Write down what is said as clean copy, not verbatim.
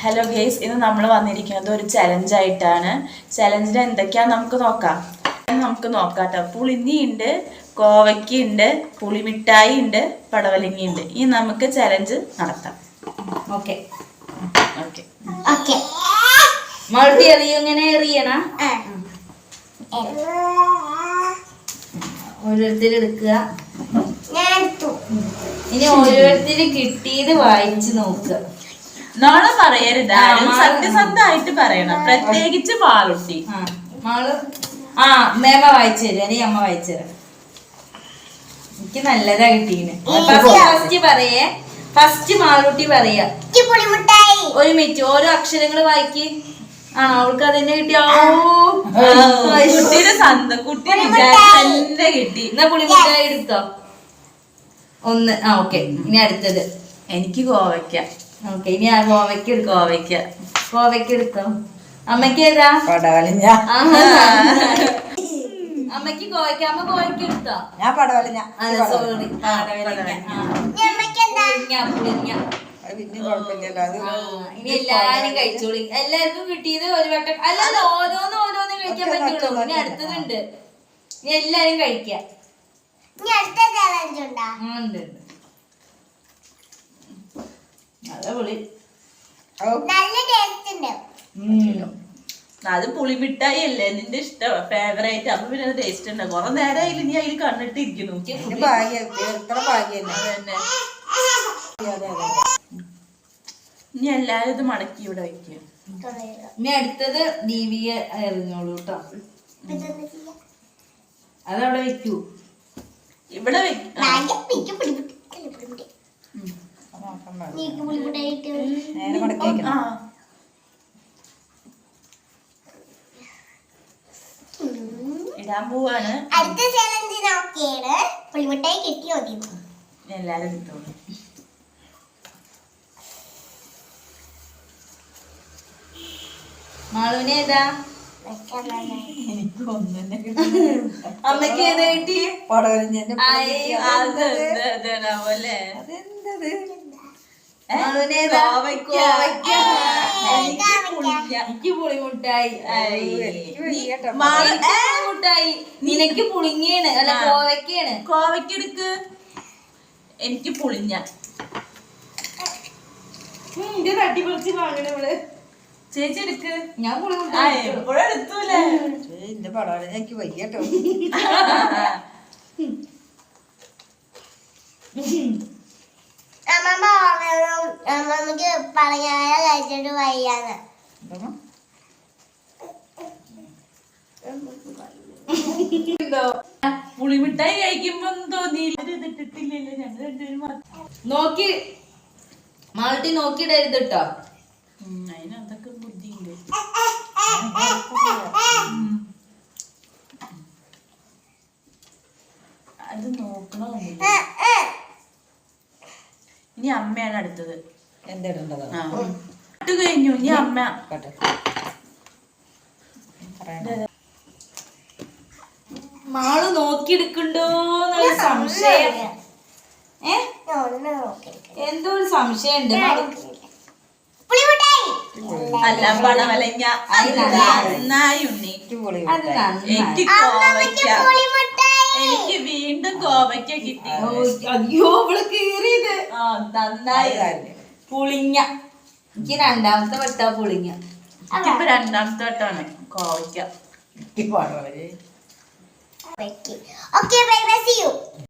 Hello guys, ഇന്ന് നമ്മൾ വന്നിരിക്കുന്നത് ഒരു ചലഞ്ചായിട്ടാണ്. ചലഞ്ചിന് എന്തൊക്കെയാന്ന് നമുക്ക് നോക്കാട്ടോ. പുളിഞ്ഞിയുണ്ട്, കോവയ്ക്കുണ്ട്, പുളിമിഠായി ഉണ്ട്, പടവലങ്ങിയുണ്ട്. ഇനി നമുക്ക് ചലഞ്ച് നടത്താം. ഓക്കെ ഓക്കെ ഓക്കെ മൾട്ടി എറിയങ്ങനെ എറിയണ ഓരോരുത്തർ എടുക്കുക. ഇനി ഓരോരുത്തര് കിട്ടിയത് വായിച്ചു നോക്കുക. നോണ പറയരുത്, സത്യസന്ധമായിട്ട് പറയണം. പ്രത്യേകിച്ച് മാളുട്ടി. മാള് മേമ വായിച്ചു തരും, അല്ലെങ്കിൽ അമ്മ വായിച്ചു തരാം. എനിക്ക് നല്ലതാ കിട്ടീന്. ഫസ്റ്റ് പറയേ, ഫസ്റ്റ് മാളൂട്ടി പറയാ. ഒരു മിനിറ്റ്, ഓരോ അക്ഷരങ്ങൾ വായിക്ക്. ആണോ, അവൾക്ക് അതന്നെ കിട്ടിയോ? കിട്ടി. എന്നാ പുളിമുട്ടായി എടുത്തോ. ഒന്ന്. ഓക്കെ, ഇനി അടുത്തത് എനിക്ക് കോവയ്ക്ക. ഓക്കെ, ഇനി ആ കോവയ്ക്ക് എടുത്തോ. അമ്മക്ക് ഏതാ? പടവലഞ്ഞ. അമ്മക്ക് കോവയ്ക്ക. അമ്മ കോവയ്ക്ക് എടുത്തോ? ഞാൻ പടവലഞ്ഞ. സോറി, പുളിഞ്ഞ. പിന്നെ കുഴപ്പമില്ലല്ലോ അത്. ഇനി എല്ലാരും കഴിച്ചോളി. എല്ലാവർക്കും കിട്ടിയത് ഒരു വട്ടം അല്ലല്ലോ, ഓരോന്ന് കഴിക്കാൻ പറ്റുള്ളൂ. ഇനി അടുത്തതുണ്ട്. ഇനി എല്ലാരും കഴിക്കാം. അത് പുളിമിഠായി അല്ലേ നിന്റെ ഇഷ്ടം, ഫേവറേറ്റ്. അപ്പൊ പിന്നെ ടേസ്റ്റ് ഉണ്ട്. കൊറേ നേരമായില്ല നീ അതിൽ കണ്ടിട്ടിരിക്കുന്നു. ഇനി എല്ലാരും ഇത് മടക്കി ഇവിടെ വെക്കുക. ഇനി അടുത്തത് ദീപിക എറിഞ്ഞോളൂ കേട്ടോ. അതവിടെ വെക്കൂ. ഇവിടെ ഇടാൻ പോവാണ്. അടുത്ത ചലഞ്ചിനൊക്കെയാണ് പുളിമുട്ടായി കിട്ടിയോ എല്ലാരും കിട്ടുള്ളൂ. മാളുവിന് ഏതാ? എനിക്ക് ഒന്നെ അമ്മക്ക് ഏതാ കിട്ടി? പടവലഞ്ഞ. മുട്ടായി. നിനക്ക് പുളിങ്ങയാണ്, അല്ല കോവയ്ക്കാണ്. കോവയ്ക്കെടുക്ക്. എനിക്ക് പുളിഞ്ഞ. തട്ടിപ്പൊളിച്ച് വാങ്ങണവള്. ചേച്ചി എടുക്ക്. ഞാൻ പുളിമുട്ടായി എപ്പോഴും എടുത്തൂലേ. എന്റെ പടവലഞ്ഞ എനിക്ക് വയ്യട്ടോ. അമ്മക്ക് പറഞ്ഞാൽ കഴിച്ചിട്ട് വയ്യാന്ന്. പുളിമിഠായി കഴിക്കുമ്പോ തോന്നിയിട്ടില്ലല്ലോ. ഞങ്ങൾ രണ്ടുപേരും നോക്കി മാൾട്ടി നോക്കിയിടരുത് കേട്ടോ. അതിന് അതൊക്കെ ബുദ്ധിയുണ്ട്. അത് നോക്കണോ? ഇനി അമ്മയാണ് അടുത്തത്. എന്തിടേണ്ടതാ? ഇട്ട് കഴിഞ്ഞു. ഇനി അമ്മ. മാള് നോക്കിയെടുക്കണ്ടോന്നൊരു സംശയം. എന്തോ ഒരു സംശയം ഉണ്ട്. അല്ല, പടവലങ്ങ. നന്നായി ഉണ്ണി. എനിക്ക് വീണ്ടും കോവയ്ക്ക കിട്ടി. അയ്യോ, അവള് കീറിയത് നന്നായി. പുളിഞ്ഞ. എനിക്ക് രണ്ടാമത്തെ വട്ടാ പുളിഞ്ഞ. എനിക്കിപ്പോ രണ്ടാമത്തെ വട്ടാണ് കോവയ്ക്ക. പടവലഞ്ഞ. Okay, bye bye, see you.